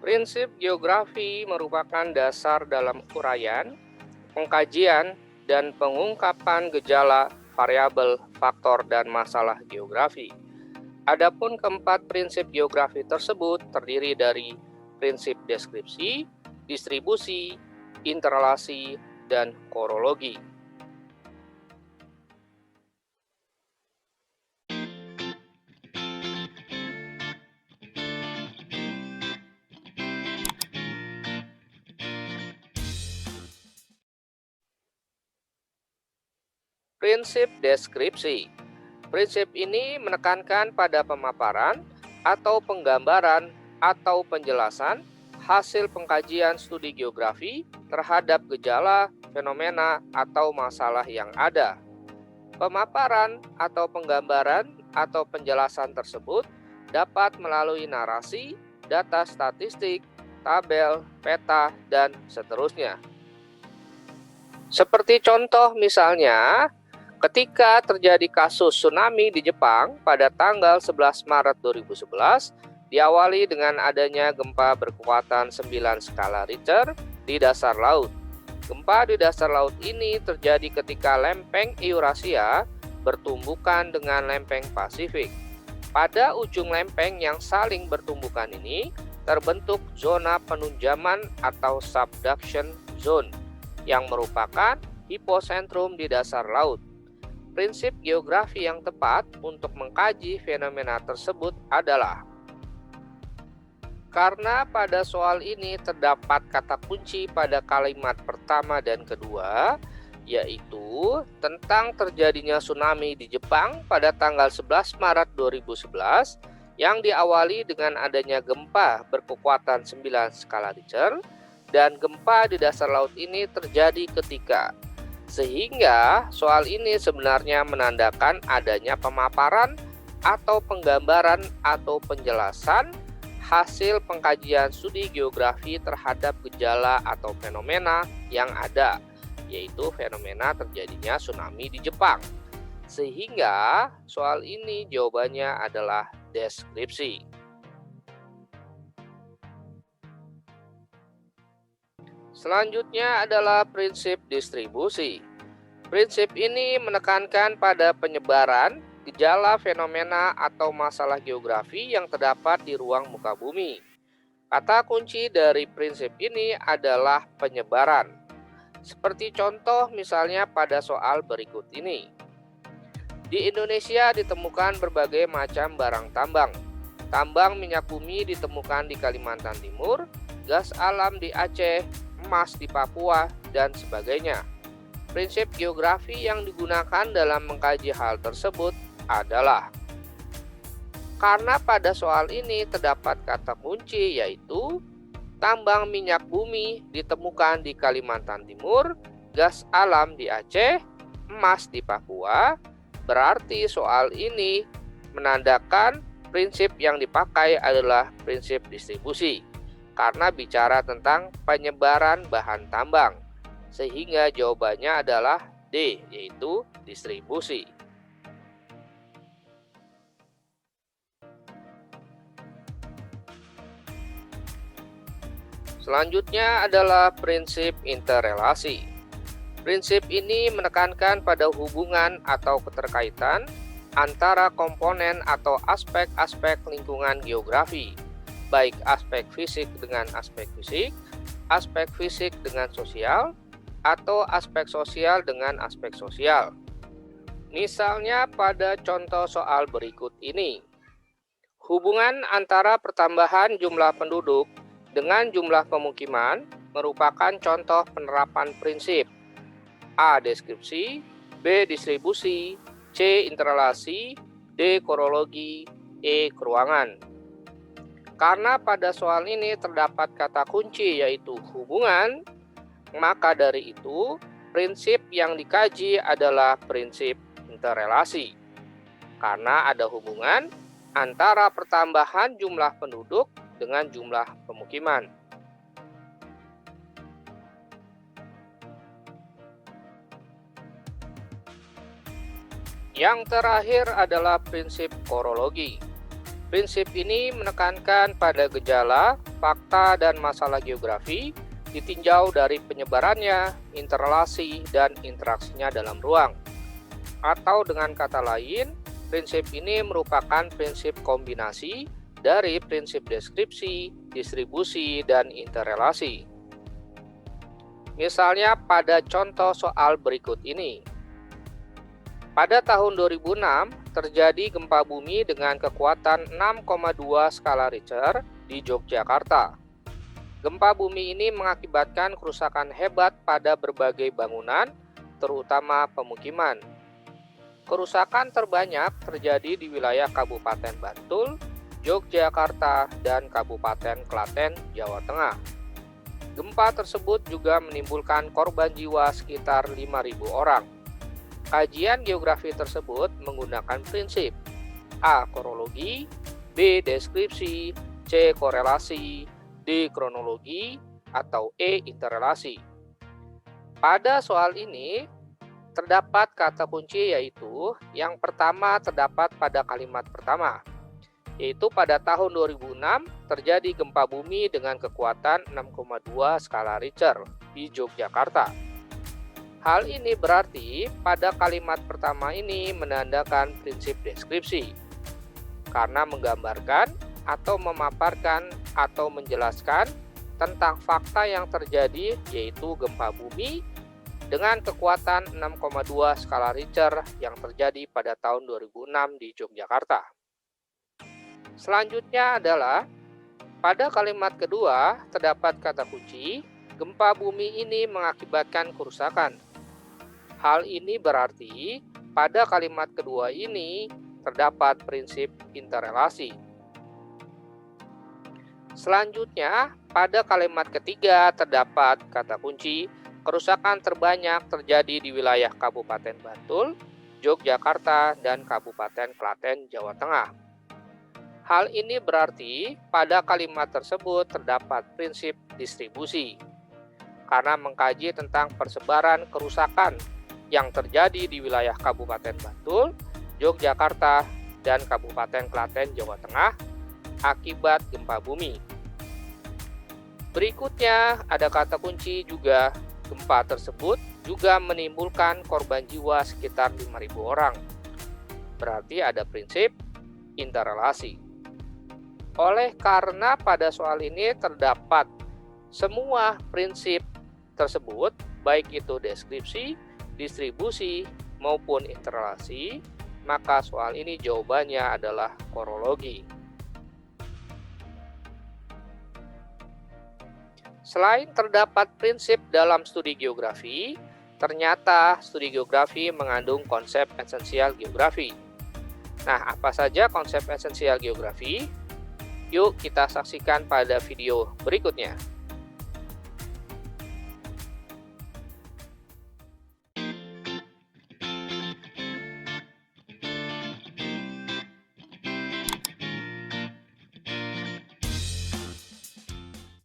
Prinsip geografi merupakan dasar dalam uraian, pengkajian, dan pengungkapan gejala, variabel, faktor, dan masalah geografi. Adapun keempat prinsip geografi tersebut terdiri dari prinsip deskripsi, distribusi, interrelasi, dan korologi. Prinsip deskripsi. Prinsip ini menekankan pada pemaparan atau penggambaran atau penjelasan hasil pengkajian studi geografi terhadap gejala, fenomena, atau masalah yang ada. Pemaparan atau penggambaran atau penjelasan tersebut dapat melalui narasi, data statistik, tabel, peta, dan seterusnya. Seperti contoh misalnya, ketika terjadi kasus tsunami di Jepang pada tanggal 11 Maret 2011, diawali dengan adanya gempa berkekuatan 9 skala Richter di dasar laut. Gempa di dasar laut ini terjadi ketika lempeng Eurasia bertumbukan dengan lempeng Pasifik. Pada ujung lempeng yang saling bertumbukan ini, terbentuk zona penunjaman atau subduction zone yang merupakan hiposentrum di dasar laut. Prinsip geografi yang tepat untuk mengkaji fenomena tersebut adalah: karena pada soal ini terdapat kata kunci pada kalimat pertama dan kedua, yaitu tentang terjadinya tsunami di Jepang pada tanggal 11 Maret 2011 yang diawali dengan adanya gempa berkekuatan 9 skala Richter, dan gempa di dasar laut ini terjadi ketika. Sehingga soal ini sebenarnya menandakan adanya pemaparan atau penggambaran atau penjelasan hasil pengkajian studi geografi terhadap gejala atau fenomena yang ada, yaitu fenomena terjadinya tsunami di Jepang. Sehingga soal ini jawabannya adalah deskripsi. Selanjutnya adalah prinsip distribusi. Prinsip ini menekankan pada penyebaran gejala, fenomena, atau masalah geografi yang terdapat di ruang muka bumi. Kata kunci dari prinsip ini adalah penyebaran. Seperti contoh misalnya pada soal berikut ini. Di Indonesia ditemukan berbagai macam barang tambang. Tambang minyak bumi ditemukan di Kalimantan Timur, gas alam di Aceh, emas di Papua, dan sebagainya. Prinsip geografi yang digunakan dalam mengkaji hal tersebut adalah: karena pada soal ini terdapat kata kunci yaitu tambang minyak bumi ditemukan di Kalimantan Timur, gas alam di Aceh, emas di Papua, berarti soal ini menandakan prinsip yang dipakai adalah prinsip distribusi, karena bicara tentang penyebaran bahan tambang, sehingga jawabannya adalah D, yaitu distribusi. Selanjutnya adalah prinsip interrelasi. Prinsip ini menekankan pada hubungan atau keterkaitan antara komponen atau aspek-aspek lingkungan geografi, baik aspek fisik dengan aspek fisik dengan sosial, atau aspek sosial dengan aspek sosial. Misalnya pada contoh soal berikut ini. Hubungan antara pertambahan jumlah penduduk dengan jumlah pemukiman merupakan contoh penerapan prinsip A. Deskripsi, B. Distribusi, C. Interrelasi, D. Korologi, E. Keruangan. Karena pada soal ini terdapat kata kunci yaitu hubungan, maka dari itu prinsip yang dikaji adalah prinsip interrelasi. Karena ada hubungan antara pertambahan jumlah penduduk dengan jumlah pemukiman. Yang terakhir adalah prinsip korologi. Prinsip ini menekankan pada gejala, fakta dan masalah geografi ditinjau dari penyebarannya, interrelasi, dan interaksinya dalam ruang. Atau dengan kata lain, prinsip ini merupakan prinsip kombinasi dari prinsip deskripsi, distribusi, dan interrelasi. Misalnya pada contoh soal berikut ini. Pada tahun 2006, terjadi gempa bumi dengan kekuatan 6,2 skala Richter di Yogyakarta. Gempa bumi ini mengakibatkan kerusakan hebat pada berbagai bangunan, terutama pemukiman. Kerusakan terbanyak terjadi di wilayah Kabupaten Bantul, Yogyakarta, dan Kabupaten Klaten, Jawa Tengah. Gempa tersebut juga menimbulkan korban jiwa sekitar 5.000 orang. Kajian geografi tersebut menggunakan prinsip A. Korologi, B. Deskripsi, C. Korelasi, D. Kronologi, atau E. Interrelasi. Pada soal ini, terdapat kata kunci yaitu yang pertama terdapat pada kalimat pertama, yaitu pada tahun 2006 terjadi gempa bumi dengan kekuatan 6,2 skala Richter di Yogyakarta. Hal ini berarti pada kalimat pertama ini menandakan prinsip deskripsi, karena menggambarkan atau memaparkan atau menjelaskan tentang fakta yang terjadi, yaitu gempa bumi dengan kekuatan 6,2 skala Richter yang terjadi pada tahun 2006 di Yogyakarta. Selanjutnya adalah pada kalimat kedua terdapat kata kunci, gempa bumi ini mengakibatkan kerusakan. Hal ini berarti pada kalimat kedua ini terdapat prinsip interrelasi. Selanjutnya, pada kalimat ketiga terdapat kata kunci, kerusakan terbanyak terjadi di wilayah Kabupaten Bantul, Yogyakarta, dan Kabupaten Klaten, Jawa Tengah. Hal ini berarti pada kalimat tersebut terdapat prinsip distribusi, karena mengkaji tentang persebaran kerusakan yang terjadi di wilayah Kabupaten Bantul, Yogyakarta, dan Kabupaten Klaten, Jawa Tengah akibat gempa bumi. Berikutnya ada kata kunci juga, gempa tersebut juga menimbulkan korban jiwa sekitar 5.000 orang. Berarti ada prinsip interrelasi. Oleh karena pada soal ini terdapat semua prinsip tersebut, baik itu deskripsi, distribusi, maupun interrelasi, maka soal ini jawabannya adalah korologi. Selain terdapat prinsip dalam studi geografi, ternyata studi geografi mengandung konsep esensial geografi. Nah, apa saja konsep esensial geografi? Yuk kita saksikan pada video berikutnya.